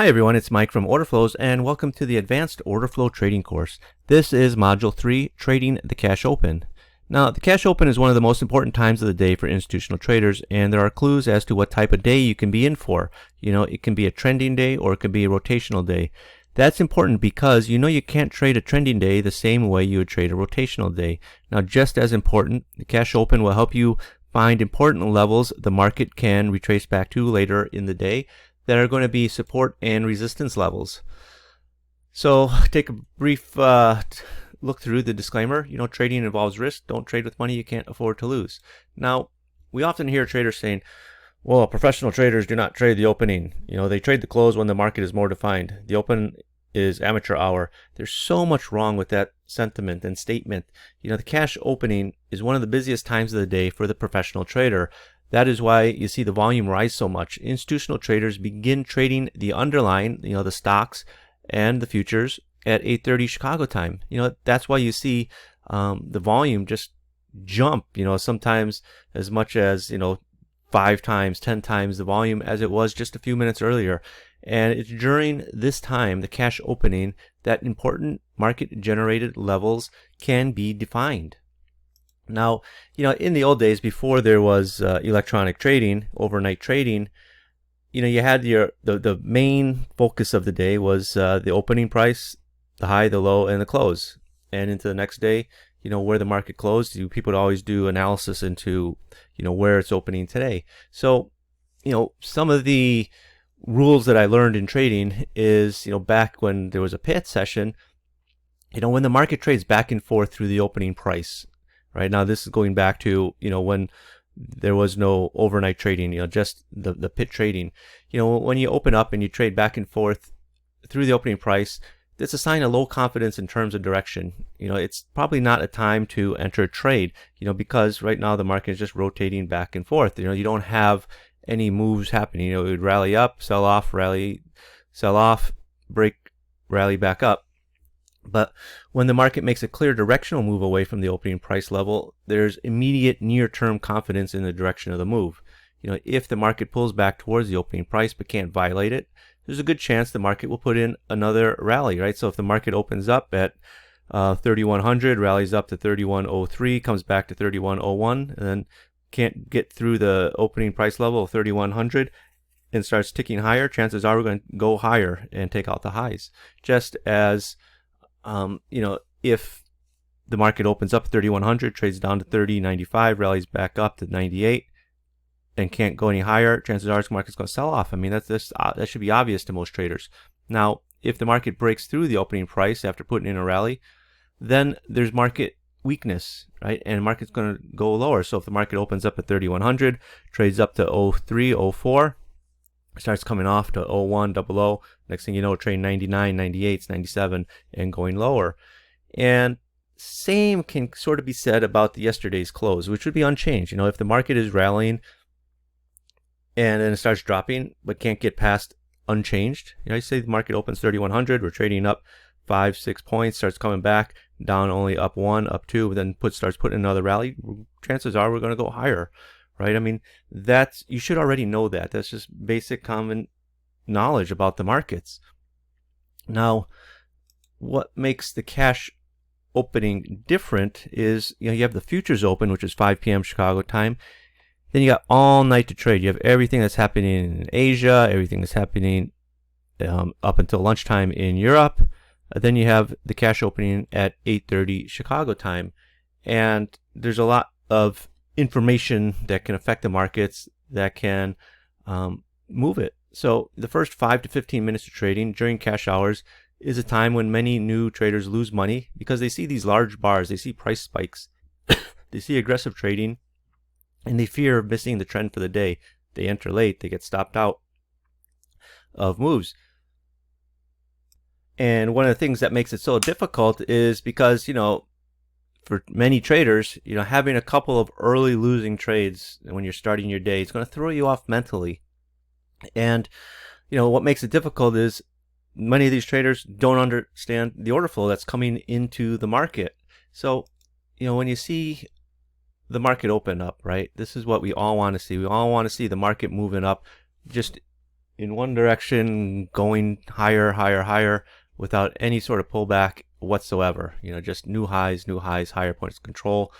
Hi everyone, it's Mike from Order Flows and welcome to the Advanced Order Flow Trading course. This is Module 3, Trading the Cash Open. Now, the Cash Open is one of the most important times of the day for institutional traders, and there are clues as to what type of day you can be in for. It can be a trending day or it could be a rotational day. That's important because you can't trade a trending day the same way you would trade a rotational day. Now, just as important, the Cash Open will help you find important levels the market can retrace back to later in the day that are going to be support and resistance levels. So take a brief look through the disclaimer. Trading involves risk. Don't trade with money you can't afford to lose. Now, we often hear traders saying, well, professional traders do not trade the opening. They trade the close when the market is more defined. The open is amateur hour. There's so much wrong with that sentiment and statement. The cash opening is one of the busiest times of the day for the professional trader. That is why you see the volume rise so much. Institutional traders begin trading the underlying, the stocks and the futures at 8:30 Chicago time. That's why you see the volume just jump, sometimes as much as, 5 times, 10 times the volume as it was just a few minutes earlier. And it's during this time, the cash opening, that important market generated levels can be defined. Now, in the old days, before there was electronic trading, overnight trading, you had the main focus of the day was the opening price, the high, the low, and the close. And into the next day, where the market closed, people would always do analysis into, where it's opening today. So, some of the rules that I learned in trading is, back when there was a pit session, when the market trades back and forth through the opening price. Right now, this is going back to, when there was no overnight trading, just the pit trading. When you open up and you trade back and forth through the opening price, it's a sign of low confidence in terms of direction. It's probably not a time to enter a trade, because right now the market is just rotating back and forth. You don't have any moves happening. It would rally up, sell off, rally, sell off, break, rally back up. But when the market makes a clear directional move away from the opening price level, there's immediate near-term confidence in the direction of the move. If the market pulls back towards the opening price but can't violate it, there's a good chance the market will put in another rally, right? So if the market opens up at 3100, rallies up to 3103, comes back to 3101, and then can't get through the opening price level of 3100 and starts ticking higher, chances are we're going to go higher and take out the highs. Just as if the market opens up 3100, trades down to 3095, rallies back up to 98, and can't go any higher, chances are the market's going to sell off. I mean, that should be obvious to most traders. Now, if the market breaks through the opening price after putting in a rally, then there's market weakness, right? And the market's going to go lower. So if the market opens up at 3100, trades up to 03, 04, starts coming off to 01, 00. Next thing you know, trade 99, 98, 97, and going lower. And same can sort of be said about yesterday's close, which would be unchanged. If the market is rallying and then it starts dropping, but can't get past unchanged, I say the market opens 3100, we're trading up 5-6 points, starts coming back, down only up 1, up 2, then starts putting another rally, chances are we're going to go higher. Right? I mean, you should already know that. That's just basic common knowledge about the markets. Now, what makes the cash opening different is, you have the futures open, which is 5 p.m. Chicago time. Then you got all night to trade. You have everything that's happening in Asia, everything that's happening up until lunchtime in Europe. Then you have the cash opening at 8:30 Chicago time. And there's a lot of information that can affect the markets that can move it. So the first 5 to 15 minutes of trading during cash hours is a time when many new traders lose money because they see these large bars, they see price spikes, they see aggressive trading, and they fear of missing the trend for the day. They enter late, they get stopped out of moves. And one of the things that makes it so difficult is because, for many traders, having a couple of early losing trades when you're starting your day, it's going to throw you off mentally. And, what makes it difficult is many of these traders don't understand the order flow that's coming into the market. So, when you see the market open up, right, this is what we all want to see. We all want to see the market moving up just in one direction, going higher, higher, higher, without any sort of pullback whatsoever. Just new highs, higher points of control,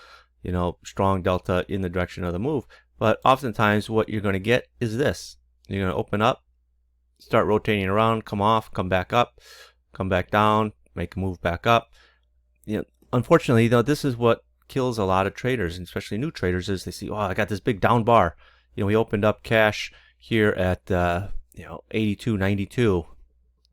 strong delta in the direction of the move. But oftentimes what you're going to get is this. You're going to open up, start rotating around, come off, come back up, come back down, make a move back up. Unfortunately, though, this is what kills a lot of traders, and especially new traders, is they see, oh, I got this big down bar. We opened up cash here at 82.92,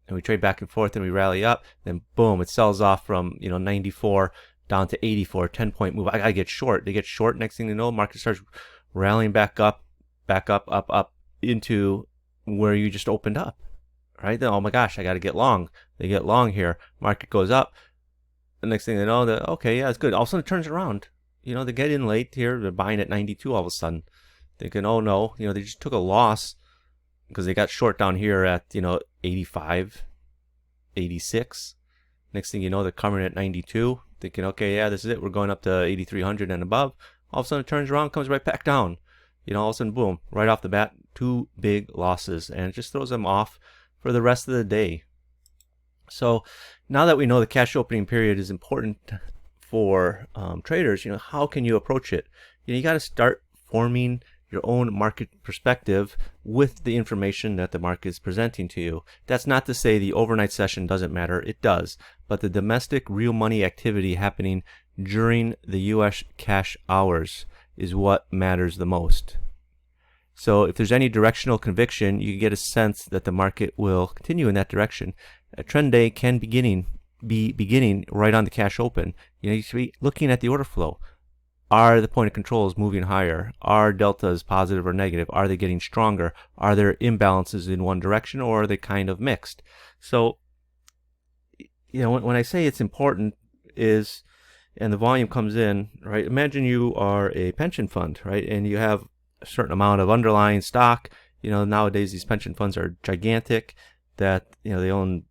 and we trade back and forth and we rally up. Then boom, it sells off from 94 down to 84, 10-point move. I gotta get short. They get short. Next thing you know, market starts rallying back up, up into where you just opened up. Right then, oh my gosh, I gotta get long. They get long here. Market goes up. The next thing they know, that okay, yeah, it's good. All of a sudden, it turns around. They get in late here. They're buying at 92 all of a sudden, thinking, oh no, they just took a loss because they got short down here at 85, 86. Next thing you know, they're coming at 92, thinking, okay, yeah, this is it. We're going up to 8,300 and above. All of a sudden, it turns around, comes right back down. All of a sudden, boom, right off the bat, 2 big losses, and it just throws them off for the rest of the day. So now that we know the cash opening period is important for traders, how can you approach it? You got to start forming your own market perspective with the information that the market is presenting to you. That's not to say the overnight session doesn't matter. It does. But the domestic real money activity happening during the U.S. cash hours is what matters the most. So if there's any directional conviction, you get a sense that the market will continue in that direction. A trend day can be beginning right on the cash open. You should be looking at the order flow. Are the point of controls moving higher? Are deltas positive or negative? Are they getting stronger? Are there imbalances in one direction, or are they kind of mixed? So, when I say it's important is, and the volume comes in, right? Imagine you are a pension fund, right? And you have a certain amount of underlying stock. Nowadays these pension funds are gigantic, that, they own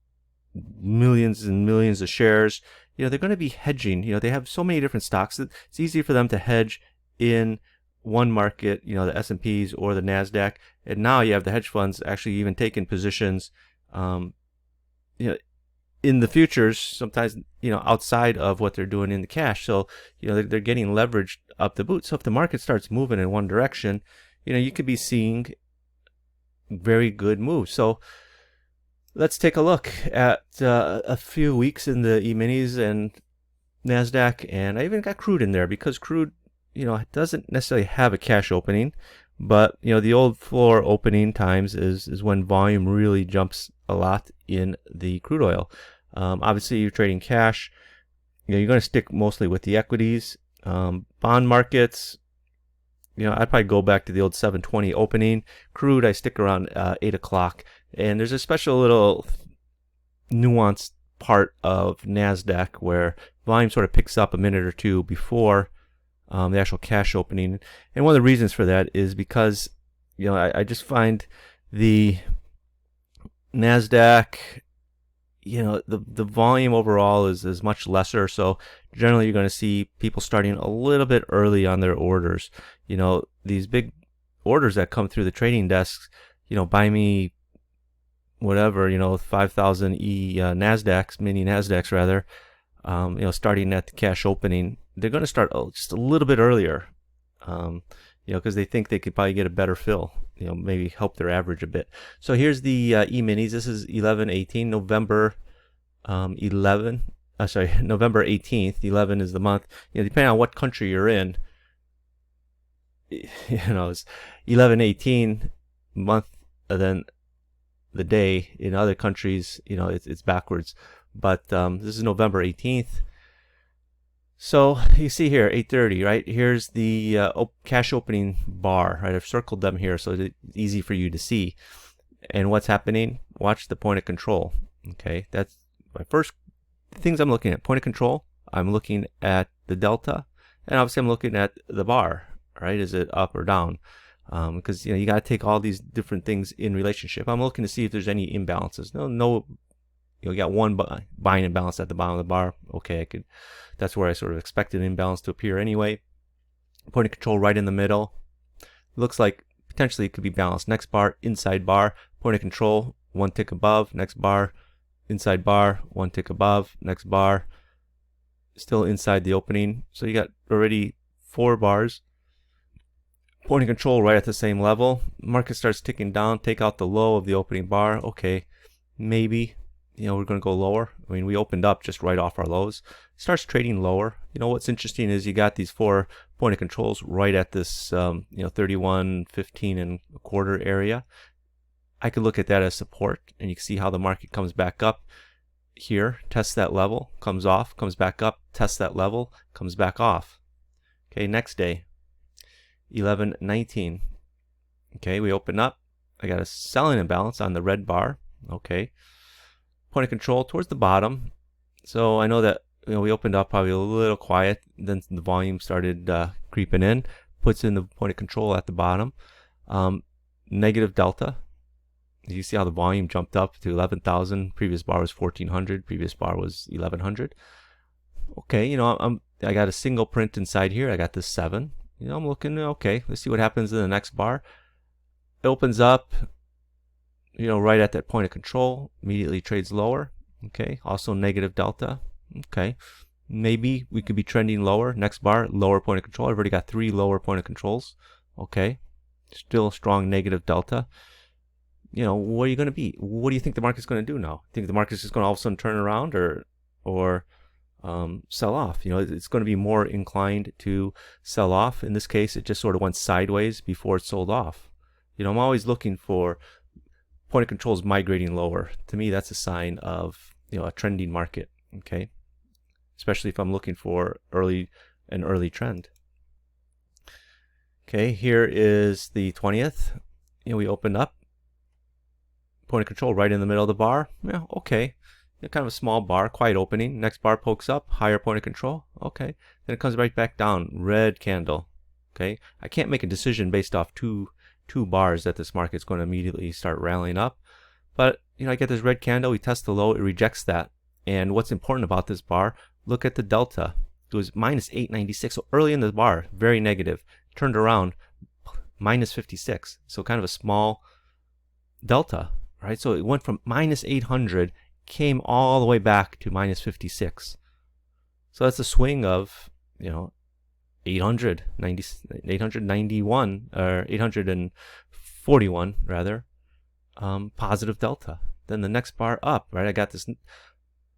millions and millions of shares. They're going to be hedging. They have so many different stocks that it's easy for them to hedge in one market, the S&Ps or the NASDAQ. And now you have the hedge funds actually even taking positions, in the futures, sometimes, outside of what they're doing in the cash. So, they're getting leveraged up the boot. So if the market starts moving in one direction, you could be seeing very good moves. So let's take a look at a few weeks in the E-minis and NASDAQ, and I even got crude in there because crude, doesn't necessarily have a cash opening, but, the old floor opening times is when volume really jumps a lot in the crude oil. Obviously, you're trading cash. You're going to stick mostly with the equities. Bond markets, I'd probably go back to the old 720 opening. Crude, I stick around 8 o'clock. And there's a special little nuanced part of NASDAQ where volume sort of picks up a minute or two before the actual cash opening. And one of the reasons for that is because, I just find the NASDAQ, the volume overall is much lesser. So generally you're going to see people starting a little bit early on their orders. These big orders that come through the trading desks, buy me whatever, 5,000 NASDAQs, mini NASDAQs rather, starting at the cash opening. They're going to start just a little bit earlier, because they think they could probably get a better fill, maybe help their average a bit. So here's the E-minis. This is 11/18, November 18th. 11 is the month. Depending on what country you're in, it's 11/18 month, and then the day. In other countries, it's backwards. But this is November 18th. So you see here, 8:30, right? Here's the cash opening bar, right? I've circled them here so it's easy for you to see. And what's happening? Watch the point of control. Okay, that's my first things I'm looking at. Point of control. I'm looking at the delta, and obviously I'm looking at the bar. Right? Is it up or down? Because you got to take all these different things in relationship. I'm looking to see if there's any imbalances. No. You got one buying imbalance at the bottom of the bar. Okay, that's where I sort of expected an imbalance to appear anyway. Point of control right in the middle. Looks like potentially it could be balanced. Next bar, inside bar, point of control, one tick above, next bar, inside bar, one tick above, next bar, still inside the opening. So you got already 4 bars. Point of control right at the same level. Market starts ticking down, take out the low of the opening bar. Okay, maybe, we're going to go lower. I mean, we opened up just right off our lows. Starts trading lower. What's interesting is you got these 4 point of controls right at this, 31.15 and a quarter area. I could look at that as support, and you can see how the market comes back up here, tests that level, comes off, comes back up, tests that level, comes back off. Okay, next day, 11.19. Okay, we open up. I got a selling imbalance on the red bar. Okay, point of control towards the bottom. So I know that we opened up probably a little quiet, then the volume started creeping in, puts in the point of control at the bottom. Negative delta. You see how the volume jumped up to 11,000. Previous bar was 1,400. Previous bar was 1,100. Okay, I got a single print inside here. I got this 7. I'm looking, okay, let's see what happens in the next bar. It opens up, right at that point of control, immediately trades lower. Okay, also negative delta. Okay, maybe we could be trending lower. Next bar, lower point of control. I've already got 3 lower point of controls. Okay, still strong negative delta. What are you going to be? What do you think the market's going to do now? Think the market's just going to all of a sudden turn around or sell off? It's going to be more inclined to sell off. In this case, it just sort of went sideways before it sold off. I'm always looking for point of controls migrating lower. To me, that's a sign of a trending market. Okay, especially if I'm looking for an early trend. Okay, here is the 20th. We opened up. Point of control right in the middle of the bar. Yeah, okay. Kind of a small bar, quiet opening. Next bar pokes up, higher point of control. Okay. Then it comes right back down. Red candle. Okay. I can't make a decision based off two bars that this market's going to immediately start rallying up. But, I get this red candle. We test the low. It rejects that. And what's important about this bar, look at the delta. It was minus 896. So early in the bar, very negative. Turned around, minus 56. So kind of a small delta. Right, so it went from minus 800, came all the way back to minus 56. So that's a swing of 891 or 841 rather, positive delta. Then the next bar up, right? I got this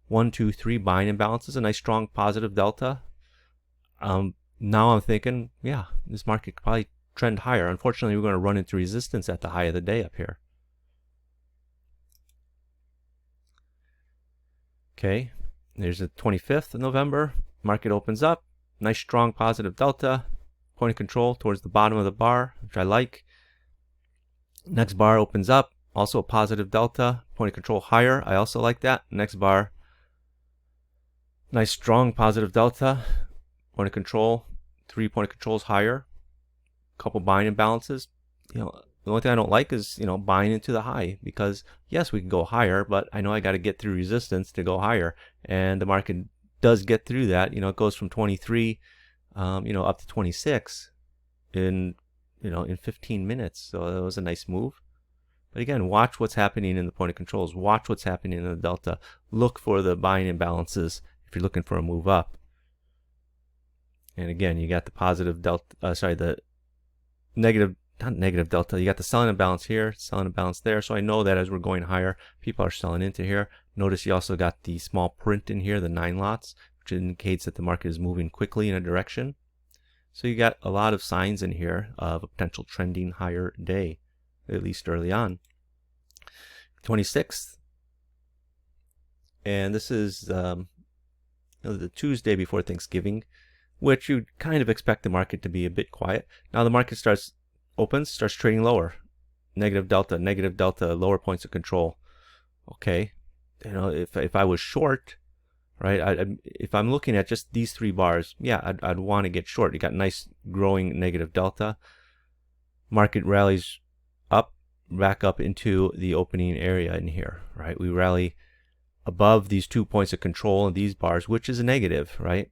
1, 2, 3 buying imbalances, a nice strong positive delta. Now I'm thinking, yeah, this market could probably trend higher. Unfortunately, we're going to run into resistance at the high of the day up here. Okay, there's the 25th of November. Market opens up. Nice strong positive delta. Point of control towards the bottom of the bar, which I like. Next bar opens up. Also a positive delta. Point of control higher. I also like that. Next bar. Nice strong positive delta. Point of control. 3 point of controls higher. Couple buying imbalances. The only thing I don't like is, buying into the high, because yes, we can go higher, but I know I got to get through resistance to go higher. And the market does get through that. It goes from 23, up to 26 in 15 minutes. So that was a nice move. But again, watch what's happening in the point of controls. Watch what's happening in the delta. Look for the buying imbalances if you're looking for a move up. And again, you got the positive delta, the negative, not negative delta. You got the selling imbalance here, selling imbalance there. So I know that as we're going higher, people are selling into here. Notice you also got the small print in here, the 9 lots, which indicates that the market is moving quickly in a direction. So you got a lot of signs in here of a potential trending higher day, at least early on. 26th. And this is the Tuesday before Thanksgiving, which you kind of expect the market to be a bit quiet. Now the market starts trading lower. Negative delta, lower points of control. Okay, if I was short, right? If I'm looking at just these 3 bars, yeah, I'd want to get short. You got nice growing negative delta. Market rallies up, back up into the opening area in here, right? We rally above these 2 points of control in these bars, which is a negative, right?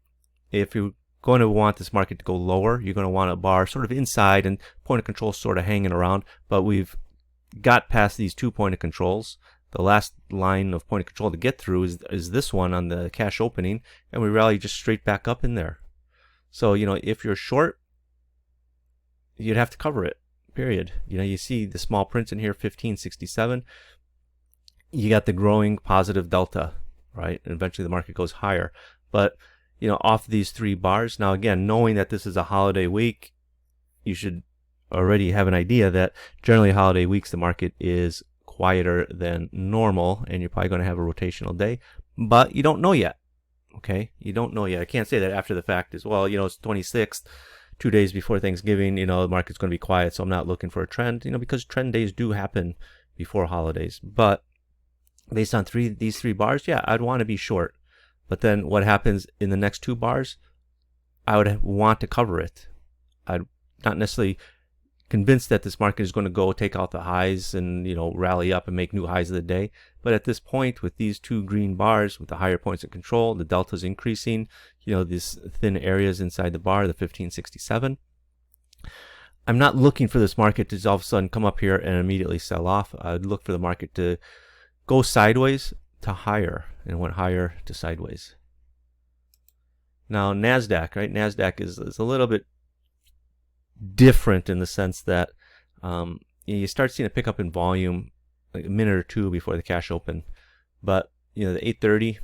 If you going to want this market to go lower. You're going to want a bar sort of inside and point of control sort of hanging around, but we've got past these 2 point of controls. The last line of point of control to get through is this one on the cash opening, and we rally just straight back up in there. So, if you're short, you'd have to cover it, period. You see the small print in here, 1567. You got the growing positive delta, right? And eventually the market goes higher. But, off these 3 bars, now again, knowing that this is a holiday week, you should already have an idea that generally holiday weeks, the market is quieter than normal, and you're probably going to have a rotational day, but you don't know yet. Okay, you don't know yet. I can't say that after the fact as well. It's 26th, 2 days before Thanksgiving. The market's going to be quiet, so I'm not looking for a trend. Because trend days do happen before holidays. But based on these three bars, yeah, I'd want to be short. But then what happens in the next 2 bars? I would want to cover it. I'd not necessarily convinced that this market is going to go take out the highs and rally up and make new highs of the day. But at this point, with these 2 green bars with the higher points of control, the delta's increasing, these thin areas inside the bar, the 1567. I'm not looking for this market to all of a sudden come up here and immediately sell off. I'd look for the market to go sideways to higher, and it went higher to sideways. Now NASDAQ, right? NASDAQ is a little bit different in the sense that you start seeing a pickup in volume like a minute or 2 before the cash open, but the 830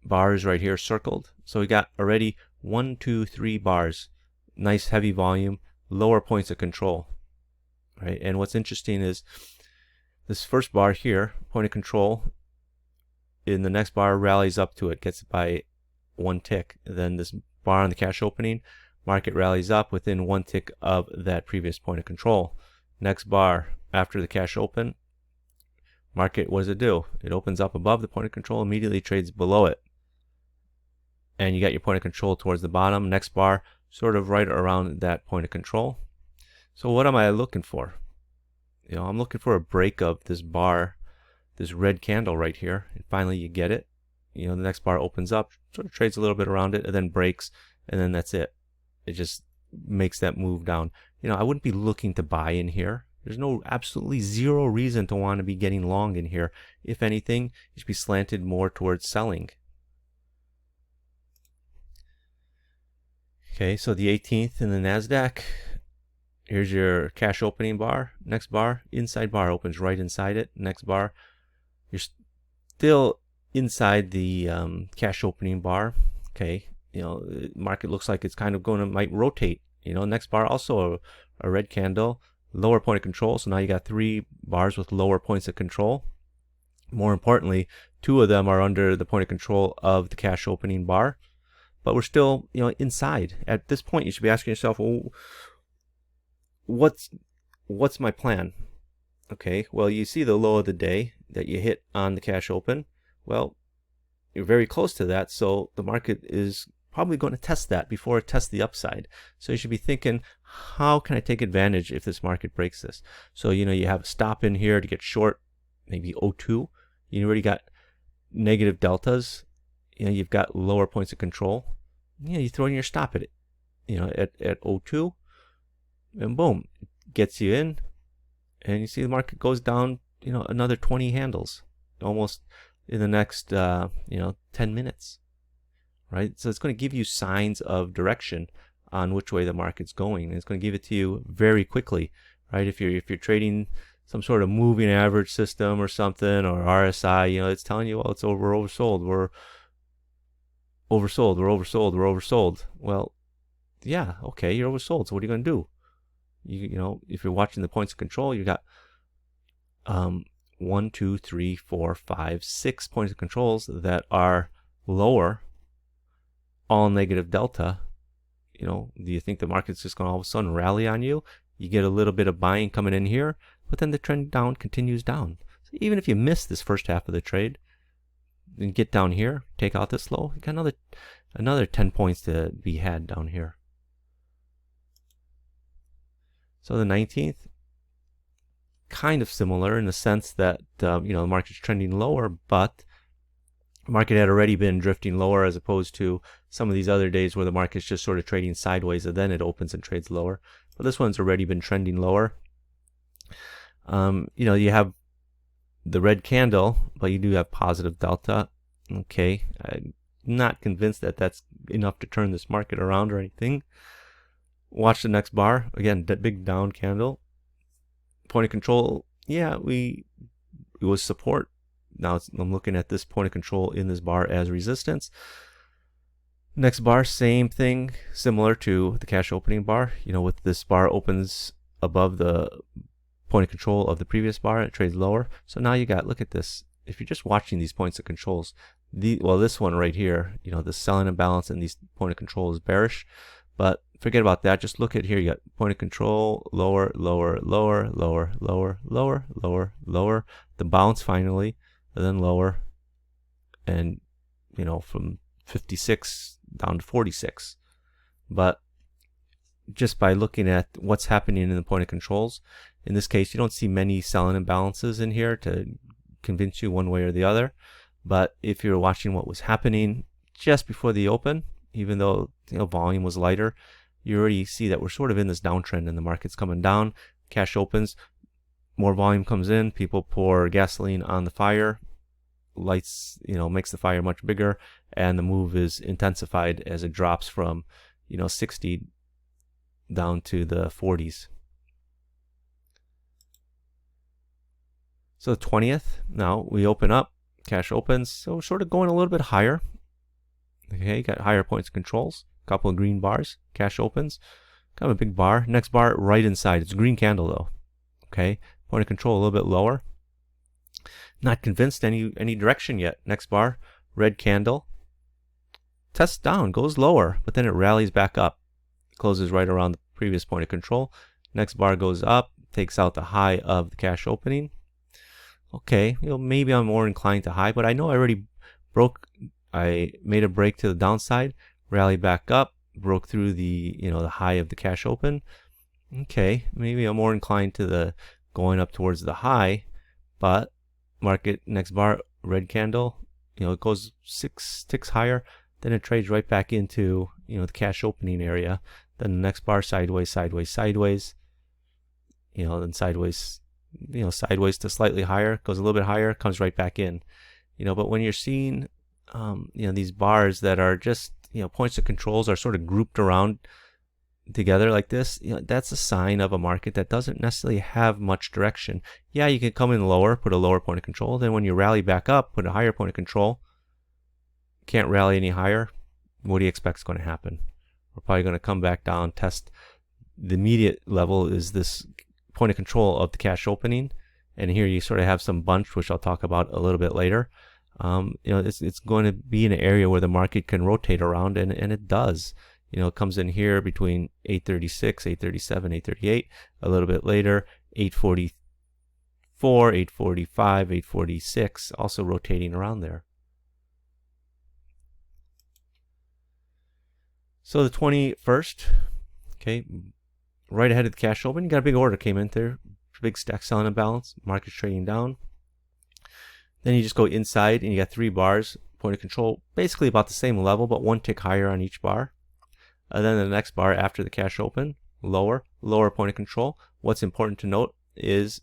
bars right here circled, so we got already 1, 2, 3 bars, nice heavy volume, lower points of control, right? And what's interesting is this first bar here, point of control, in the next bar rallies up to it, gets it by 1 tick. Then this bar on the cash opening, market rallies up within 1 tick of that previous point of control. Next bar after the cash open, market, what does it do? It opens up above the point of control, immediately trades below it. And you got your point of control towards the bottom. Next bar, sort of right around that point of control. So what am I looking for? I'm looking for a break of this bar, this red candle right here. And finally you get it. The next bar opens up, sort of trades a little bit around it, and then breaks, and then that's it. It just makes that move down. I wouldn't be looking to buy in here. There's absolutely zero reason to want to be getting long in here. If anything, you should be slanted more towards selling. Okay, so the 18th in the NASDAQ, here's your cash opening bar. Next bar, inside bar opens right inside it. Next bar, you're still inside the cash opening bar. Okay, the market looks like it's kind of might rotate. Next bar also a red candle, lower point of control. So now you got 3 bars with lower points of control. More importantly, 2 of them are under the point of control of the cash opening bar. But we're still, inside. At this point, you should be asking yourself, well, what's my plan? Okay, well, you see the low of the day that you hit on the cash open. Well, you're very close to that, so the market is probably going to test that before it tests the upside. So you should be thinking, how can I take advantage if this market breaks this? So, you have a stop in here to get short, maybe 02. You already got negative deltas. You've got lower points of control. You throw in your stop at it, at 02, and boom, gets you in, and you see the market goes down, another 20 handles, almost in the next, 10 minutes, right? So it's going to give you signs of direction on which way the market's going, and it's going to give it to you very quickly, right? If you're trading some sort of moving average system or something, or RSI, it's telling you, well, we're oversold, we're oversold. Well, yeah, okay, you're oversold. So what are you going to do? If you're watching the points of control, you got 1, 2, 3, 4, 5, 6 points of controls that are lower, all negative delta. Do you think the market's just going to all of a sudden rally on you? You get a little bit of buying coming in here, but then the trend down continues down. So even if you miss this first half of the trade, then get down here, take out this low, you got another 10 points to be had down here. So the 19th, kind of similar in the sense that the market's trending lower, but Market had already been drifting lower as opposed to some of these other days where the market's just sort of trading sideways and then it opens and trades lower. But this one's already been trending lower. You have the red candle, but you do have positive delta. Okay, I'm not convinced that that's enough to turn this market around or anything. Watch the next bar. Again, that big down candle. Point of control, yeah, it was support. Now I'm looking at this point of control in this bar as resistance. Next bar, same thing, similar to the cash opening bar. With this bar opens above the point of control of the previous bar, it trades lower. So now you got, look at this. If you're just watching these points of controls, this one right here, the selling imbalance and these point of control is bearish. But forget about that. Just look at here. You got point of control, lower, lower, lower, lower, lower, lower, lower, lower. The bounce finally, and then lower. And, from 56 down to 46. But just by looking at what's happening in the point of controls, in this case, you don't see many selling imbalances in here to convince you one way or the other. But if you're watching what was happening just before the open, even though volume was lighter, you already see that we're sort of in this downtrend and the market's coming down. Cash opens, more volume comes in, people pour gasoline on the fire, lights, makes the fire much bigger, and the move is intensified as it drops from 60 down to the 40s. So the 20th, now we open up, cash opens, so we're sort of going a little bit higher. Okay, got higher points of controls, a couple of green bars, cash opens, kind of a big bar. Next bar right inside, it's a green candle though. Okay, point of control a little bit lower. Not convinced any direction yet. Next bar, red candle, tests down, goes lower, but then it rallies back up, closes right around the previous point of control. Next bar goes up, takes out the high of the cash opening. Okay, maybe I'm more inclined to high, but I know I already I made a break to the downside, rallied back up, broke through the the high of the cash open. Okay, maybe I'm more inclined to the going up towards the high, but market next bar, red candle, it goes 6 ticks higher, then it trades right back into the cash opening area. Then the next bar, sideways, sideways, sideways, then sideways, sideways to slightly higher, goes a little bit higher, comes right back in. But when you're seeing these bars that are just points of controls are sort of grouped around together like this, that's a sign of a market that doesn't necessarily have much direction. Yeah, you can come in lower, put a lower point of control, then when you rally back up, put a higher point of control. Can't rally any higher. What do you expect is going to happen? We're probably going to come back down, test the immediate level is this point of control of the cash opening, and here you sort of have some bunch, which I'll talk about a little bit later. It's going to be an area where the market can rotate around, and it does. It comes in here between 836, 837, 838. A little bit later, 844, 845, 846, also rotating around there. So the 21st, okay, right ahead of the cash open, you got a big order came in there, big stack selling imbalance, market's trading down. Then you just go inside and you got 3 bars, point of control, basically about the same level, but 1 tick higher on each bar. And then the next bar after the cash open, lower point of control. What's important to note is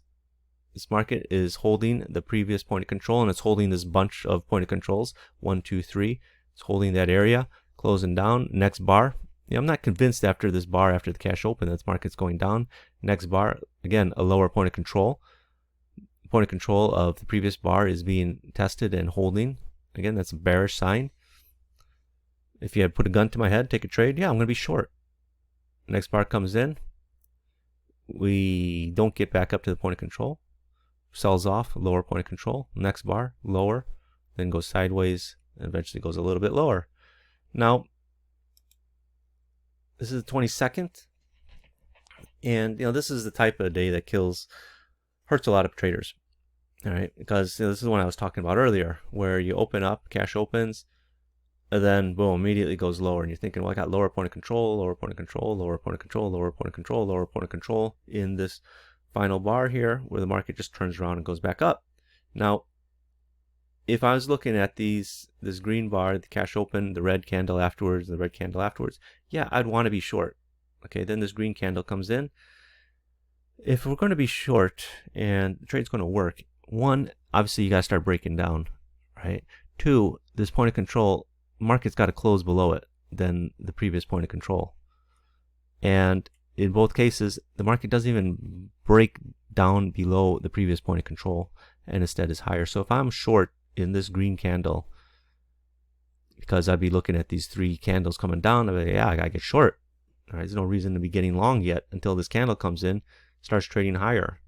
this market is holding the previous point of control, and it's holding this bunch of point of controls, 1, 2, 3. It's holding that area, closing down. Next bar, I'm not convinced after this bar, after the cash open, that this market's going down. Next bar, again, a lower point of control. Point of control of the previous bar is being tested and holding. Again, that's a bearish sign. If you had put a gun to my head, take a trade, yeah, I'm going to be short. Next bar comes in. We don't get back up to the point of control. Sells off, lower point of control. Next bar, lower, then goes sideways, and eventually goes a little bit lower. Now, this is the 22nd. And, this is the type of day that hurts a lot of traders. All right, because this is one I was talking about earlier, where you open up, cash opens, and then boom, immediately goes lower, and you're thinking, well, I got lower point of control, lower point of control, lower point of control, lower point of control, lower point of control in this final bar here, where the market just turns around and goes back up. Now, if I was looking at this green bar, the cash open, the red candle afterwards, the red candle afterwards, yeah, I'd want to be short. Okay, then this green candle comes in. If we're going to be short and the trade's going to work, one, obviously you got to start breaking down, right? Two, this point of control, market's got to close below it than the previous point of control. And in both cases, the market doesn't even break down below the previous point of control and instead is higher. So if I'm short in this green candle, because I'd be looking at these three candles coming down, I'd be like, yeah, I gotta get short. All right, there's no reason to be getting long yet until this candle comes in, starts trading higher,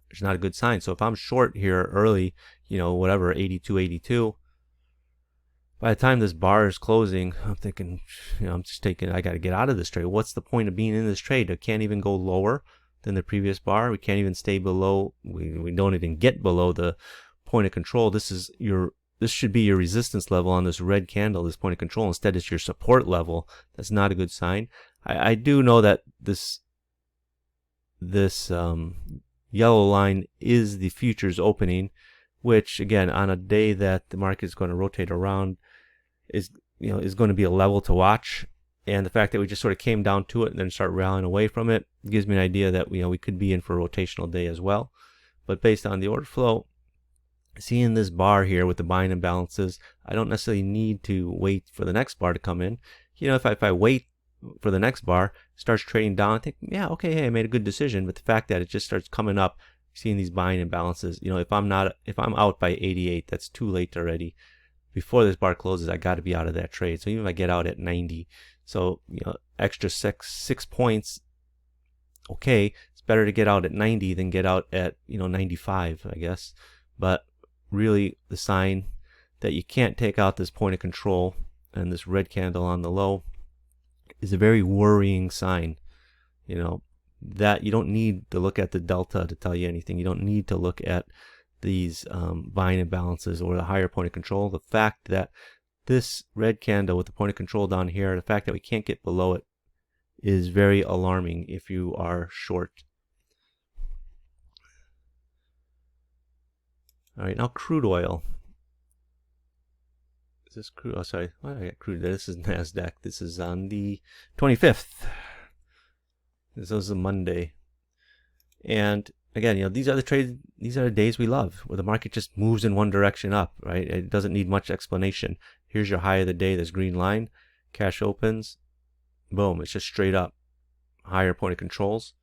which is not a good sign. So if I'm short here early, whatever, 82, by the time this bar is closing, I'm thinking, I'm just taking, I got to get out of this trade. What's the point of being in this trade? I can't even go lower than the previous bar. We can't even stay below. We don't even get below the point of control. This should be your resistance level on this red candle, this point of control. Instead, it's your support level. That's not a good sign. I do know that this yellow line is the futures opening, which again, on a day that the market is going to rotate around, is going to be a level to watch. And the fact that we just sort of came down to it and then start rallying away from it gives me an idea that we could be in for a rotational day as well. But based on the order flow, seeing this bar here with the buying imbalances, I don't necessarily need to wait for the next bar to come in. If I wait for the next bar, starts trading down, I think, yeah, okay, hey, I made a good decision. But the fact that it just starts coming up, seeing these buying imbalances, if I'm out by 88, that's too late already. Before this bar closes, I got to be out of that trade. So even if I get out at 90, so extra six points, okay, it's better to get out at 90 than get out at 95, I guess. But really, the sign that you can't take out this point of control and this red candle on the low is a very worrying sign. That you don't need to look at the delta to tell you anything. You don't need to look at these buying imbalances or the higher point of control. The fact that this red candle with the point of control down here, the fact that we can't get below it, is very alarming if you are short. All right, now crude oil. Is this crude? Oh, sorry. Why did I get crude? This is NASDAQ. This is on the 25th. This is a Monday. And again, these are the trades, these are the days we love, where the market just moves in one direction up, right? It doesn't need much explanation. Here's your high of the day, this green line. Cash opens. Boom, it's just straight up. Higher point of controls.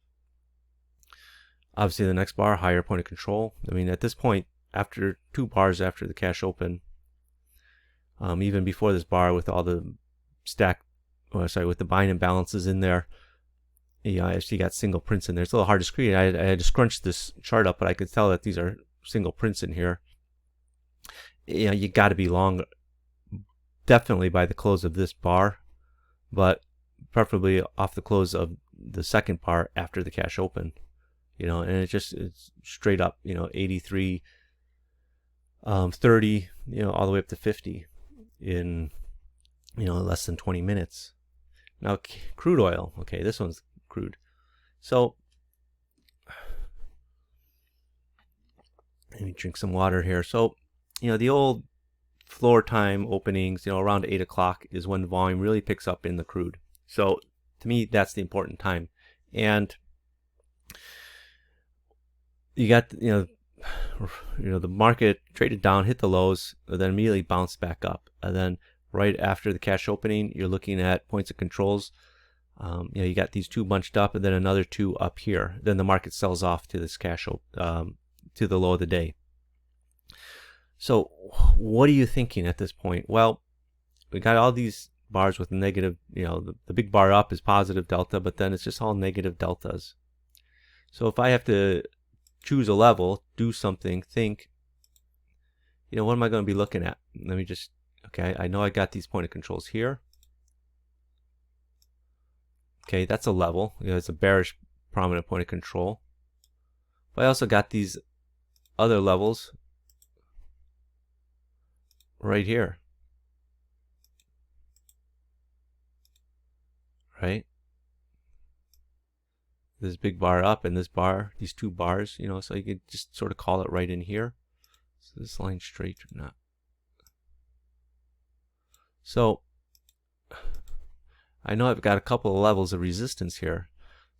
Obviously, the next bar, higher point of control. I mean, at this point, after 2 bars after the cash open, even before this bar with all the with the buying imbalances in there, I actually got single prints in there. It's a little hard to screen. I had to scrunch this chart up, but I could tell that these are single prints in here. You got to be long, definitely by the close of this bar, but preferably off the close of the second bar after the cash open. And it's straight up, 83, 30, all the way up to 50 in, less than 20 minutes. Now, crude oil. Okay, this one's crude. So let me drink some water here. So, the old floor time openings, around 8 o'clock is when volume really picks up in the crude. So to me, that's the important time. And you got, the market traded down, hit the lows, and then immediately bounced back up. And then right after the cash opening, you're looking at points of controls. You got these 2 bunched up and then another 2 up here. Then the market sells off to this cash to the low of the day. So what are you thinking at this point? Well, we got all these bars with negative, the big bar up is positive delta, but then it's just all negative deltas. So if I have to choose a level, do something, think, what am I going to be looking at? Let me just, okay, I know I got these point of controls here. Okay, that's a level. It's a bearish prominent point of control. But I also got these other levels right here. Right? This big bar up and this bar, these 2 bars, so you could just sort of call it right in here. Is this line straight or not? So I know I've got a couple of levels of resistance here.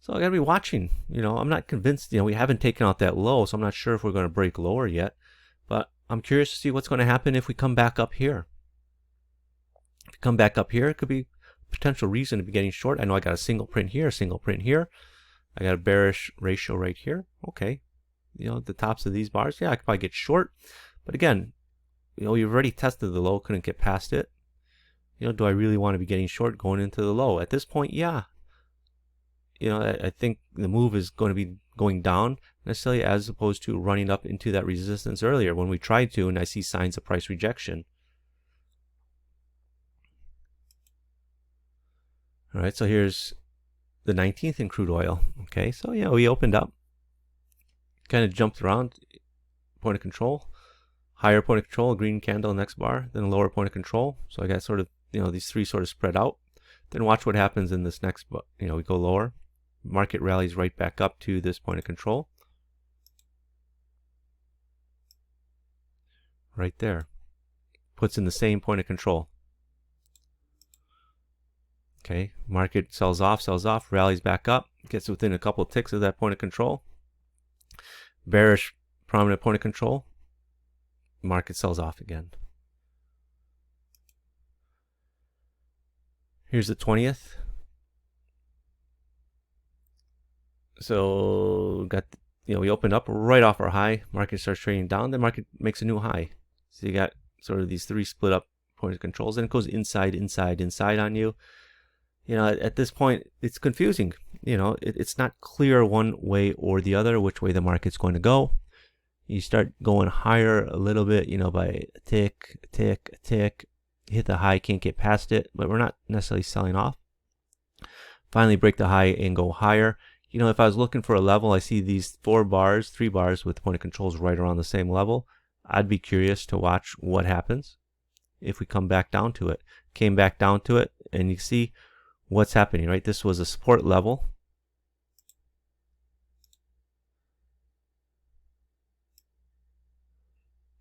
So I gotta be watching. I'm not convinced, we haven't taken out that low, so I'm not sure if we're going to break lower yet. But I'm curious to see what's going to happen if we come back up here. If we come back up here, it could be a potential reason to be getting short. I know I got a single print here, a single print here. I got a bearish ratio right here. Okay. The tops of these bars, yeah, I could probably get short. But again, you've already tested the low, couldn't get past it. Do I really want to be getting short going into the low? At this point, yeah. I think the move is going to be going down necessarily, as opposed to running up into that resistance earlier when we tried to, and I see signs of price rejection. All right, so here's the 19th in crude oil. Okay, so we opened up, kind of jumped around, point of control, higher point of control, green candle next bar, then a lower point of control. So I got sort of, these three sort of spread out. Then watch what happens in this next, we go lower. Market rallies right back up to this point of control. Right there. Puts in the same point of control. Okay, market sells off, rallies back up, gets within a couple of ticks of that point of control. Bearish prominent point of control. Market sells off again. Here's the 20th. So we opened up right off our high. Market starts trading down. Then market makes a new high. So you got sort of these three split up point of controls, and it goes inside, inside, inside on you. At this point, it's confusing. It's not clear one way or the other which way the market's going to go. You start going higher a little bit, by a tick, a tick, a tick. Hit the high, can't get past it, but we're not necessarily selling off. Finally break the high and go higher. If I was looking for a level, I see these three bars with point of controls right around the same level. I'd be curious to watch what happens if we come back down to it. Came back down to it, and you see what's happening, right? This was a support level.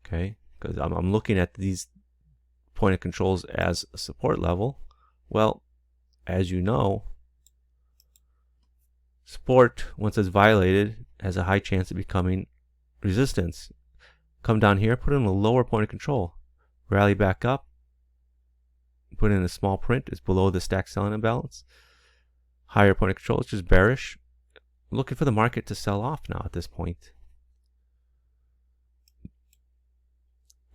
Okay, because I'm looking at these point of controls as a support level. Well, as you know, support, once it's violated, has a high chance of becoming resistance. Come down here, put in a lower point of control, rally back up, put in a small print, it's below the stack selling imbalance. Higher point of control, it's just bearish. I'm looking for the market to sell off now at this point.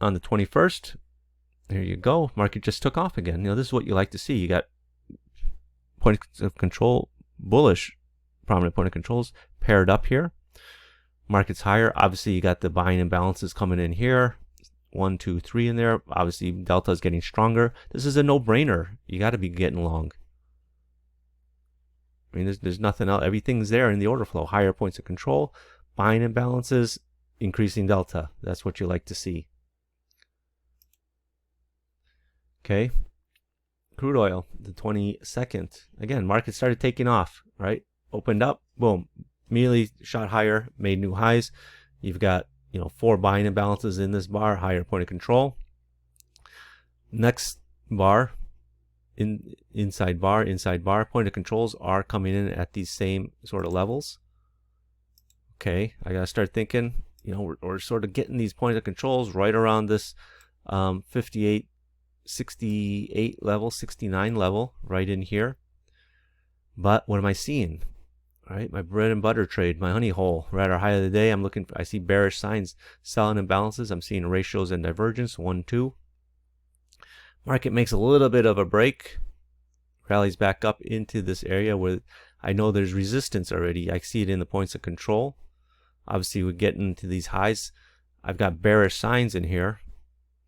On the 21st, there you go, market just took off again. This is what you like to see. You got point of control, bullish, prominent point of controls paired up here. Market's higher. Obviously, you got the buying imbalances coming in here. 1, 2, 3 in there. Obviously, delta is getting stronger. This is a no-brainer. You got to be getting long. I mean, there's nothing else. Everything's there in the order flow. Higher points of control, buying imbalances, increasing delta. That's what you like to see. Okay. Crude oil, the 22nd. Again, market started taking off, right? Opened up, boom, immediately shot higher, made new highs. You've got 4 buying imbalances in this bar, higher point of control. Next bar, inside bar, point of controls are coming in at these same sort of levels. Okay, I gotta start thinking, we're sort of getting these points of controls right around this 58, 68 level, 69 level, right in here. But what am I seeing? All right, my bread and butter trade, my honey hole, right, our high of the day. I see bearish signs, selling imbalances. I'm seeing ratios and divergence, 1, 2. Market makes a little bit of a break, rallies back up into this area where I know there's resistance already. I see it in the points of control. Obviously, we get into these highs. I've got bearish signs in here.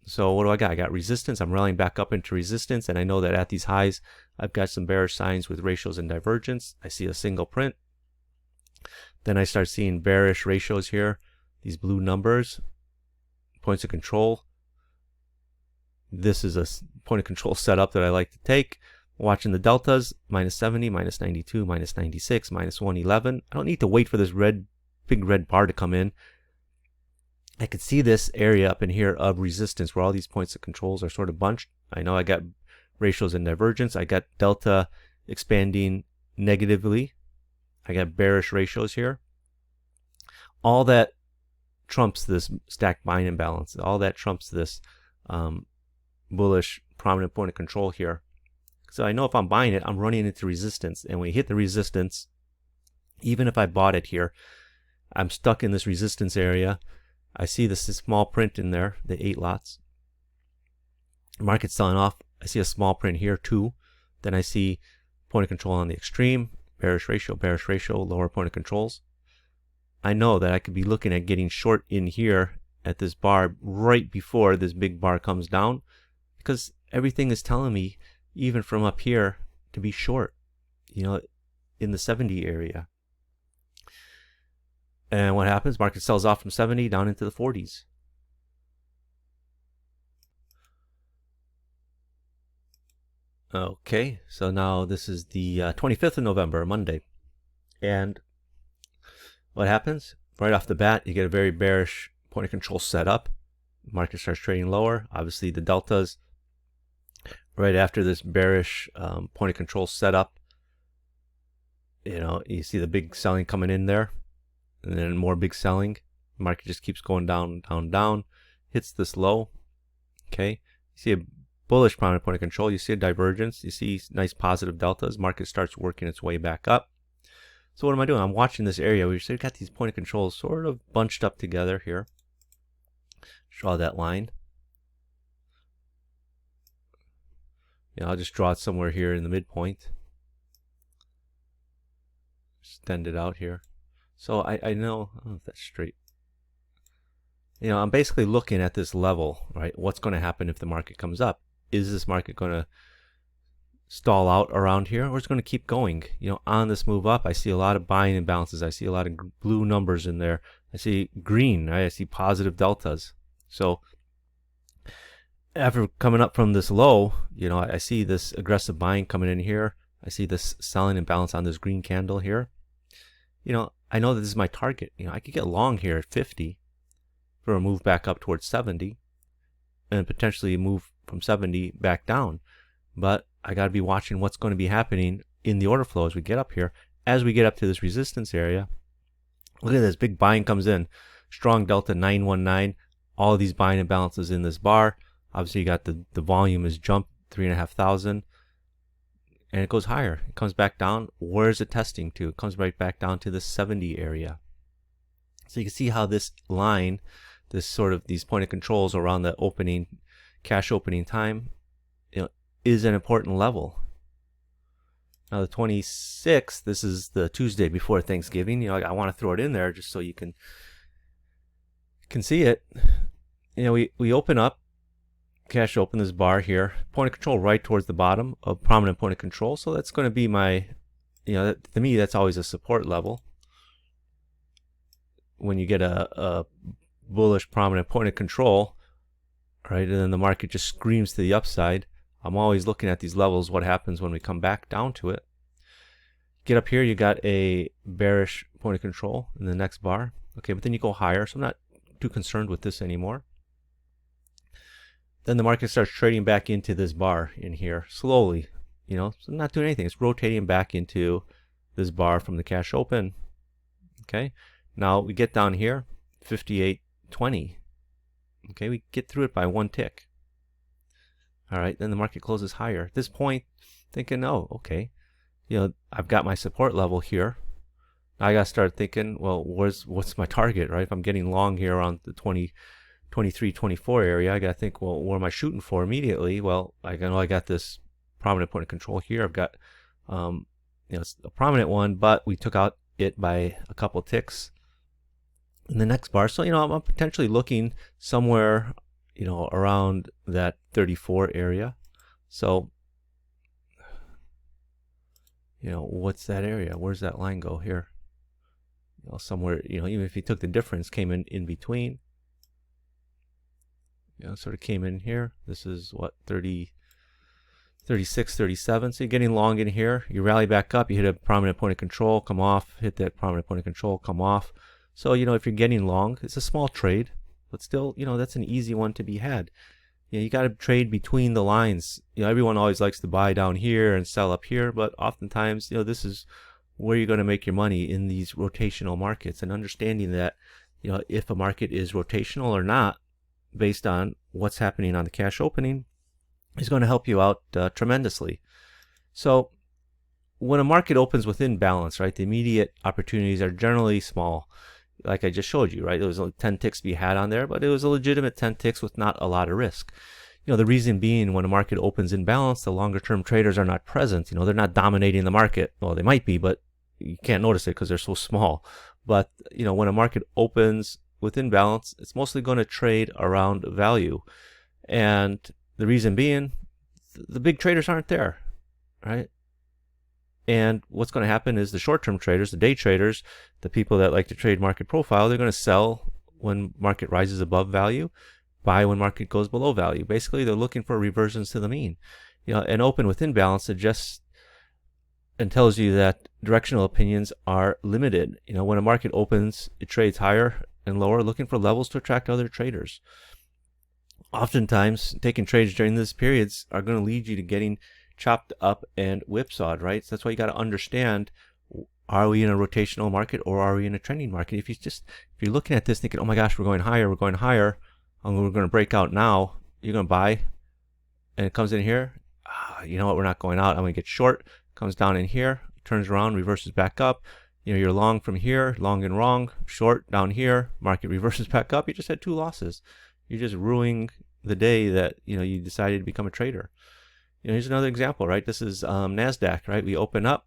So what do I got? I got resistance. I'm rallying back up into resistance, and I know that at these highs, I've got some bearish signs with ratios and divergence. I see a single print. Then I start seeing bearish ratios here, these blue numbers, points of control. This is a point of control setup that I like to take. Watching the deltas, minus 70, minus 92, minus 96, minus 111. I don't need to wait for this big red bar to come in. I could see this area up in here of resistance where all these points of controls are sort of bunched. I know I got ratios and divergence. I got delta expanding negatively. I got bearish ratios here. All that trumps this stacked buying imbalance. All that trumps this bullish prominent point of control here. So I know if I'm buying it, I'm running into resistance. And when you hit the resistance, even if I bought it here, I'm stuck in this resistance area. I see this small print in there, the 8 lots. Market's selling off. I see a small print here too. Then I see point of control on the extreme, bearish ratio, lower point of controls. I know that I could be looking at getting short in here at this bar right before this big bar comes down, because everything is telling me, even from up here, to be short, you know, in the 70 area. And what happens? Market sells off from 70 down into the 40s. Okay, so now this is the 25th of November, Monday. And what happens? Right off the bat, you get a very bearish point of control set up. Market starts trading lower. Obviously, the deltas right after this bearish point of control setup, you know, you see the big selling coming in there, and then more big selling. The market just keeps going down, down, down, hits this low. Okay, you see a bullish prominent point of control. You see a divergence. You see nice positive deltas. Market starts working its way back up. So what am I doing? I'm watching this area where you've got these point of controls sort of bunched up together here. Draw that line. I'll just draw it somewhere here in the midpoint. Extend it out here. So I know, I don't know if that's straight. You know, I'm basically looking at this level, right? What's going to happen if the market comes up? Is this market going to stall out around here, or is it going to keep going? You know, on this move up, I see a lot of buying imbalances. I see a lot of blue numbers in there. I see green, right? I see positive deltas. So after coming up from this low, you know, I see this aggressive buying coming in here. I see this selling imbalance on this green candle here. You know, I know that this is my target. You know, I could get long here at 50 for a move back up towards 70 and potentially move from 70 back down. But I got to be watching what's going to be happening in the order flow as we get up here. As we get up to this resistance area, look at this, big buying comes in. Strong delta 919. All of these buying imbalances in this bar. Obviously, you got the volume is jumped 3,500, and it goes higher. It comes back down. Where is it testing to? It comes right back down to the 70 area. So you can see how this line, this sort of these point of controls around the opening, cash opening time, you know, is an important level. Now the 26th, this is the Tuesday before Thanksgiving. You know, I want to throw it in there just so you can see it. You know, we open up. Cash open this bar here, point of control right towards the bottom of prominent point of control. So that's going to be my, you know, to me that's always a support level. When you get a bullish prominent point of control, right, and then the market just screams to the upside, I'm always looking at these levels, what happens when we come back down to it. Get up here, you got a bearish point of control in the next bar. Okay, but then you go higher, so I'm not too concerned with this anymore. Then the market starts trading back into this bar in here slowly, you know, so not doing anything. It's rotating back into this bar from the cash open. Okay, now we get down here, 58.20. Okay, we get through it by one tick. All right, then the market closes higher. At this point, thinking, oh, okay, you know, I've got my support level here. Now I got to start thinking, well, what's my target, right? If I'm getting long here around the 23, 24 area, I got to think, well, what am I shooting for immediately? Well, I know I got this prominent point of control here. I've got, you know, it's a prominent one, but we took out it by a couple ticks in the next bar. So, you know, I'm potentially looking somewhere, you know, around that 34 area. So, you know, what's that area? Where's that line go here? You know, somewhere, you know, even if you took the difference, came in between. You know, sort of came in here. This is what, 30, 36, 37. So you're getting long in here. You rally back up. You hit a prominent point of control, come off. Hit that prominent point of control, come off. So, you know, if you're getting long, it's a small trade. but still, that's an easy one to be had. You got to trade between the lines. Everyone always likes to buy down here and sell up here, but oftentimes, this is where you're going to make your money in these rotational markets, and understanding that, if a market is rotational or not based on what's happening on the cash opening is going to help you out tremendously. So when a market opens within balance, right, the immediate opportunities are generally small. Like I just showed you, right? There was only 10 ticks to be had on there, but it was a legitimate 10 ticks with not a lot of risk. The reason being, when a market opens in balance, the longer term traders are not present. They're not dominating the market. Well, they might be, but you can't notice it because they're so small. But, when a market opens within balance, it's mostly going to trade around value. And the reason being, the big traders aren't there, right? And what's going to happen is the short-term traders, the day traders, the people that like to trade market profile, they're going to sell when market rises above value, buy when market goes below value. Basically, they're looking for reversions to the mean. An open within balance suggests and tells you that directional opinions are limited. When a market opens, it trades higher and lower, looking for levels to attract other traders. Oftentimes, taking trades during these periods are going to lead you to getting chopped up and whipsawed, right? So that's why you got to understand, are we in a rotational market or are we in a trending market? If you're looking at this thinking, oh my gosh, we're going higher, and we're going to break out now, you're going to buy, and it comes in here, you know what, we're not going out, I'm going to get short, comes down in here, turns around, reverses back up, you're long from here, long and wrong, short down here, market reverses back up, you just had 2 losses. You're just ruining the day that, you decided to become a trader. Here's another example, right? This is NASDAQ, right? We open up.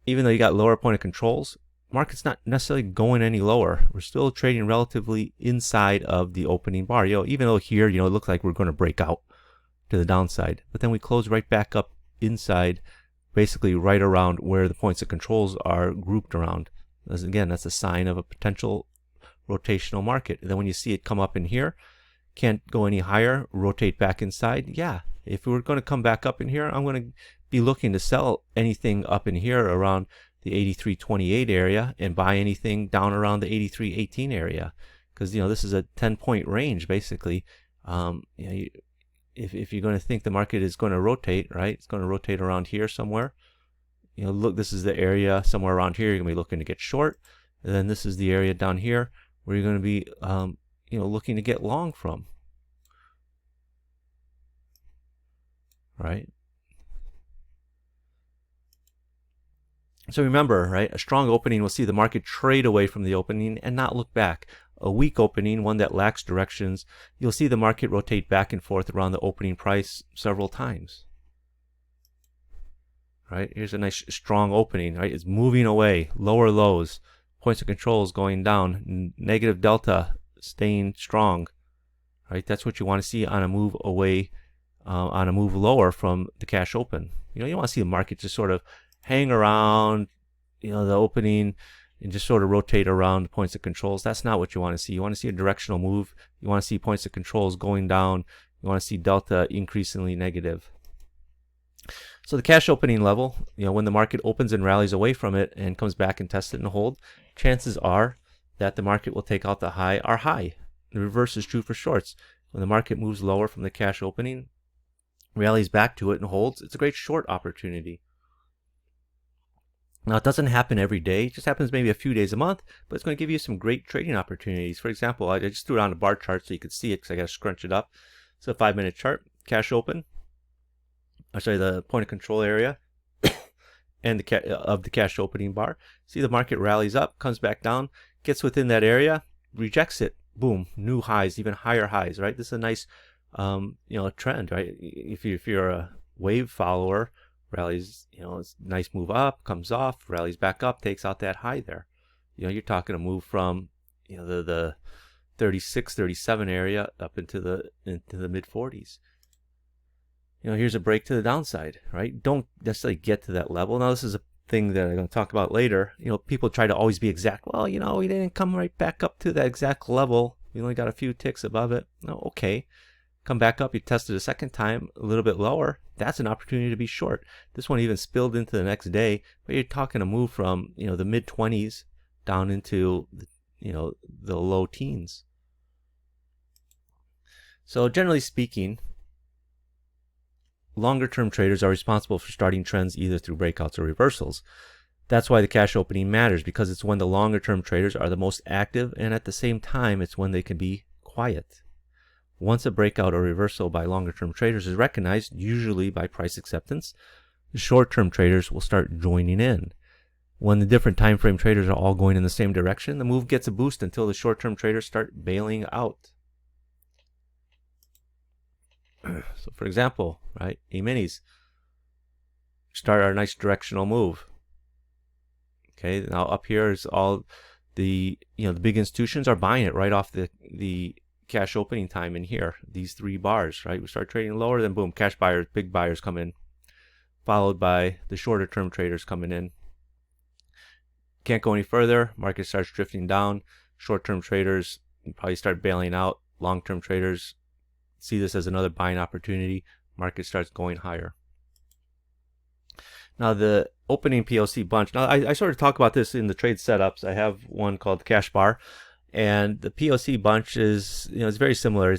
Even though you got lower point of controls, market's not necessarily going any lower. We're still trading relatively inside of the opening bar. Even though here, it looks like we're going to break out to the downside. But then we close right back up inside, basically right around where the points of controls are grouped around. Again, that's a sign of a potential rotational market. And then when you see it come up in here, can't go any higher, rotate back inside. Yeah, if we're going to come back up in here, I'm going to be looking to sell anything up in here around the 83.28 area and buy anything down around the 83.18 area, because this is a 10-point range basically. If you're going to think the market is going to rotate, right, it's going to rotate around here somewhere. Look, this is the area somewhere around here you're going to be looking to get short, and then this is the area down here where you're going to be looking to get long from, right? So remember, right, a strong opening will see the market trade away from the opening and not look back. A weak opening, one that lacks directions, you'll see the market rotate back and forth around the opening price several times. Right, here's a nice strong opening, right? It's moving away, lower lows, points of controls going down, negative delta staying strong, right? That's what you want to see on a move away, on a move lower from the cash open. You want to see the market just sort of hang around, the opening, and just sort of rotate around the points of controls. That's not what you want to see. You want to see a directional move. You want to see points of controls going down. You want to see delta increasingly negative. So the cash opening level, when the market opens and rallies away from it and comes back and tests it and hold, chances are that the market will take out the high or high. The reverse is true for shorts. When the market moves lower from the cash opening, rallies back to it and holds, it's a great short opportunity. Now, it doesn't happen every day. It just happens maybe a few days a month, but it's going to give you some great trading opportunities. For example, I just threw it on a bar chart so you could see it because I got to scrunch it up. So 5-minute chart, cash open. The point of control area and of the cash opening bar. See the market rallies up, comes back down, gets within that area, rejects it. Boom, new highs, even higher highs, right? This is a nice, trend, right? If you're a wave follower, rallies, it's a nice move up, comes off, rallies back up, takes out that high there. You're talking a move from, the 36, 37 area up into the mid 40s. Here's a break to the downside, right? Don't necessarily get to that level. Now, this is a thing that I'm going to talk about later. People try to always be exact. Well, we didn't come right back up to that exact level. We only got a few ticks above it. No, okay. Come back up, you test it a second time, a little bit lower. That's an opportunity to be short. This one even spilled into the next day, but you're talking a move from, the mid 20s down into, the low teens. So generally speaking, longer term traders are responsible for starting trends either through breakouts or reversals. That's why the cash opening matters, because it's when the longer term traders are the most active, and at the same time it's when they can be quiet. Once a breakout or reversal by longer term traders is recognized, usually by price acceptance, the short term traders will start joining in. When the different time frame traders are all going in the same direction, the move gets a boost until the short term traders start bailing out. So for example, right, E-minis start our nice directional move. Okay, now up here is all the the big institutions are buying it right off the cash opening time in here. These three bars, right? We start trading lower, then boom, cash buyers, big buyers come in, followed by the shorter term traders coming in. Can't go any further. Market starts drifting down. Short term traders probably start bailing out. Long term traders see this as another buying opportunity. Market starts going higher. Now the opening POC bunch. Now I sort of talk about this in the trade setups. I have one called Cash Bar, and the POC bunch is it's very similar.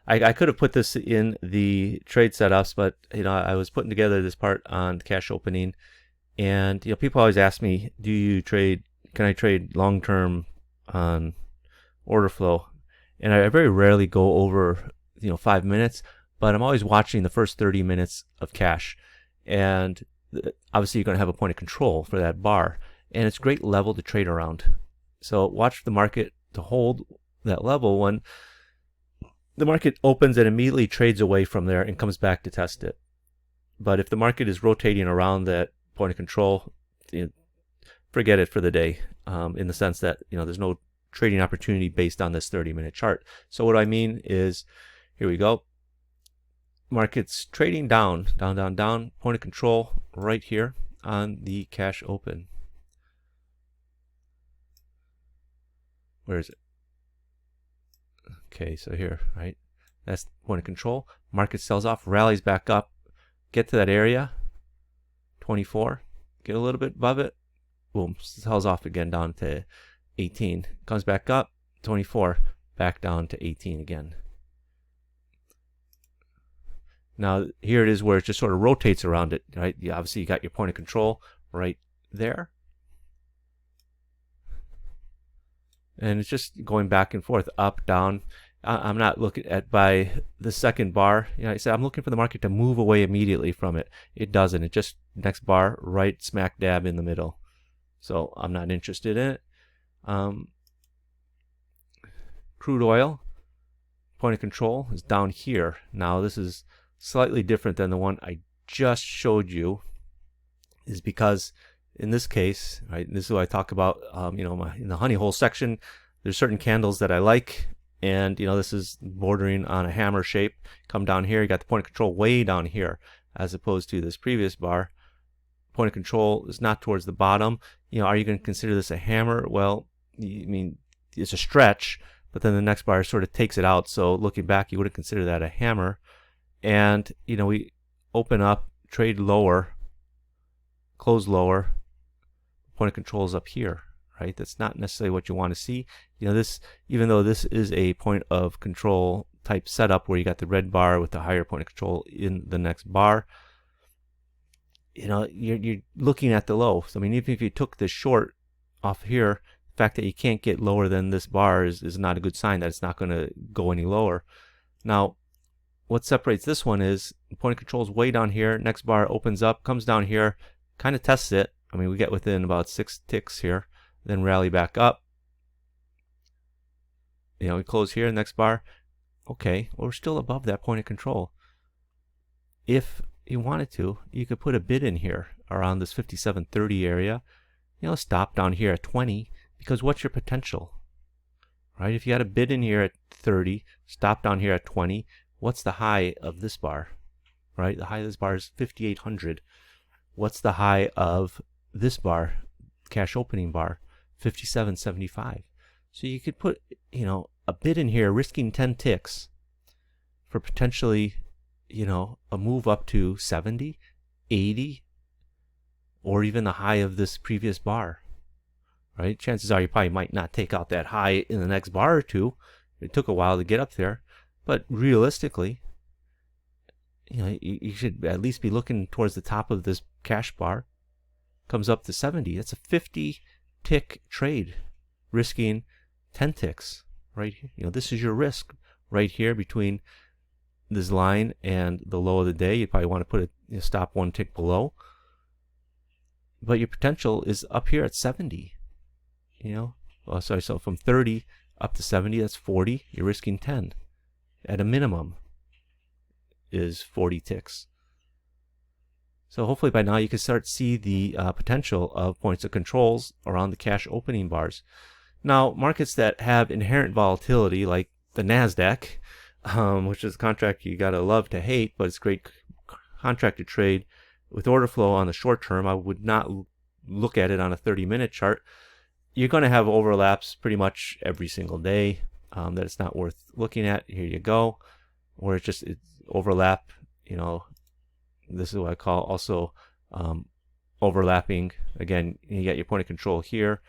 I could have put this in the trade setups, but I was putting together this part on cash opening, and people always ask me, can I trade long term on order flow? And I very rarely go over 5 minutes, but I'm always watching the first 30 minutes of cash, and obviously you're going to have a point of control for that bar, and it's a great level to trade around. So watch the market to hold that level. When the market opens and immediately trades away from there and comes back to test it. But if the market is rotating around that point of control, forget it for the day, in the sense that there's no trading opportunity based on this 30-minute chart. So what I mean is, here we go. Market's trading down, down, point of control right here on the cash open. Where is it? Okay, so here, right? That's point of control. Market sells off, rallies back up, get to that area, 24, get a little bit above it, boom, sells off again down to 18, comes back up, 24, back down to 18 again. Now here it is where it just sort of rotates around it, right? Obviously you got your point of control right there, and it's just going back and forth, up, down. I'm not looking at by the second bar. I said I'm looking for the market to move away immediately from it. It doesn't. It just next bar right smack dab in the middle. So I'm not interested in it. Crude oil point of control is down here. Now this is slightly different than the one I just showed you, is because in this case, right, this is what I talk about, in the honey hole section, there's certain candles that I like, and this is bordering on a hammer shape. Come down here, you got the point of control way down here, as opposed to this previous bar. Point of control is not towards the bottom. Are you going to consider this a hammer? Well, it's a stretch, but then the next bar sort of takes it out. So looking back, you wouldn't consider that a hammer. And we open up, trade lower, close lower, point of control is up here, right? That's not necessarily what you want to see. This, even though this is a point of control type setup where you got the red bar with the higher point of control in the next bar, you're looking at the low. So even if you took the short off here, the fact that you can't get lower than this bar is not a good sign that it's not going to go any lower. Now, what separates this one is the point of control is way down here. Next bar opens up, comes down here, kind of tests it. We get within about 6 ticks here, then rally back up. We close here, next bar. Okay, well, we're still above that point of control. If you wanted to, you could put a bid in here around this 57.30 area. Stop down here at 20, because what's your potential? Right? If you had a bid in here at 30, stop down here at 20. What's the high of this bar? Right? The high of this bar is 5,800. What's the high of this bar, cash opening bar? 57.75. So you could put, a bid in here, risking 10 ticks for potentially, a move up to 70, 80, or even the high of this previous bar. Right? Chances are you probably might not take out that high in the next bar or two. It took a while to get up there. But realistically, you should at least be looking towards the top of this cash bar. Comes up to 70. That's a 50 tick trade, risking 10 ticks right here. This is your risk right here between this line and the low of the day. You probably want to put a stop 1 tick below, but your potential is up here at 70. So from 30 up to 70, that's 40. You're risking 10 at a minimum is 40 ticks. So hopefully by now you can start to see the potential of points of controls around the cash opening bars. Now, markets that have inherent volatility, like the NASDAQ, which is a contract you gotta love to hate, but it's a great contract to trade with order flow on the short term. I would not look at it on a 30-minute chart. You're going to have overlaps pretty much every single day that it's not worth looking at. Here you go, where it's overlap. This is what I call also overlapping. Again, you got your point of control here.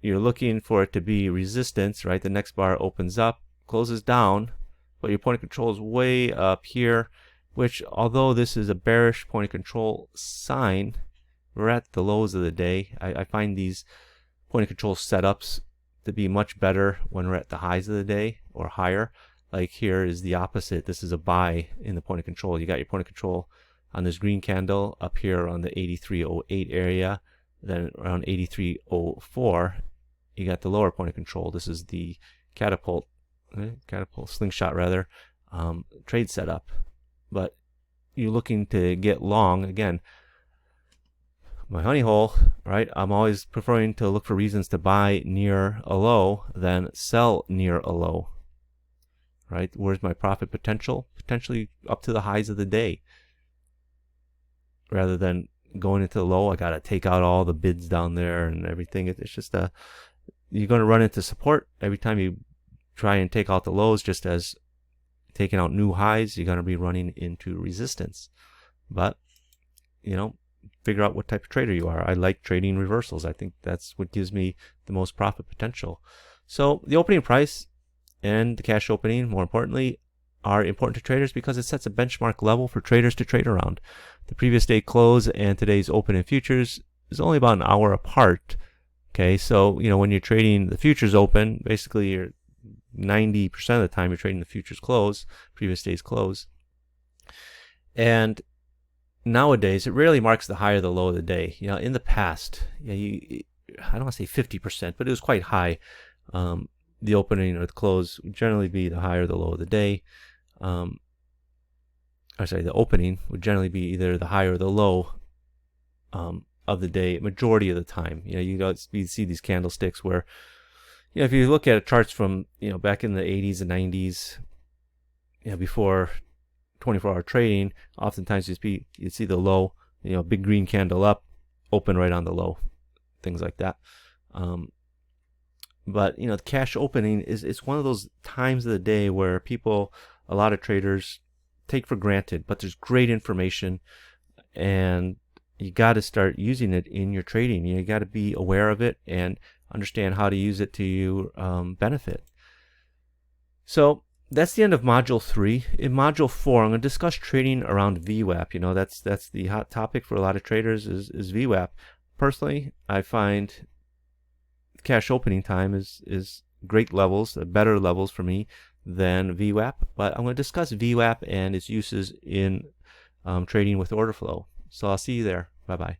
You're looking for it to be resistance, right? The next bar opens up, closes down, but your point of control is way up here, which, although this is a bearish point of control sign, we're at the lows of the day. I find these point of control setups to be much better when we're at the highs of the day or higher. Like here is the opposite. This is a buy in the point of control. You got your point of control on this green candle up here on the 83.08 area, then around 83.04 you got the lower point of control. This is the catapult slingshot rather, trade setup. But you're looking to get long, again, my honey hole, right? I'm always preferring to look for reasons to buy near a low than sell near a low, right? Where's my profit potential? Potentially up to the highs of the day. Rather than going into the low, I got to take out all the bids down there and everything. It's just you're going to run into support every time you try and take out the lows. Just as taking out new highs, you're going to be running into resistance. But figure out what type of trader you are. I like trading reversals. I think that's what gives me the most profit potential. So the opening price and the cash opening, more importantly, are important to traders because it sets a benchmark level for traders to trade around. The previous day close and today's open in futures is only about an hour apart. Okay, so when you're trading the futures open, basically you're 90% of the time you're trading the futures close, previous day's close. And nowadays, it rarely marks the high or the low of the day. In the past, I don't want to say 50%, but it was quite high. The opening or the close would generally be the high or the low of the day. The opening would generally be either the high or the low of the day, majority of the time. You see these candlesticks where, if you look at charts from back in the 80s and 90s, before 24-hour trading, oftentimes you'd see the low, big green candle up, open right on the low, things like that. But the cash opening it's one of those times of the day where a lot of traders take for granted, but there's great information, and you got to start using it in your trading. You got to be aware of it and understand how to use it to your benefit. So that's the end of Module 3. In Module 4, I'm going to discuss trading around VWAP. That's the hot topic for a lot of traders is VWAP. Personally, I find cash opening time is great levels, better levels for me than VWAP. But I'm going to discuss VWAP and its uses in trading with order flow. So I'll see you there. Bye-bye.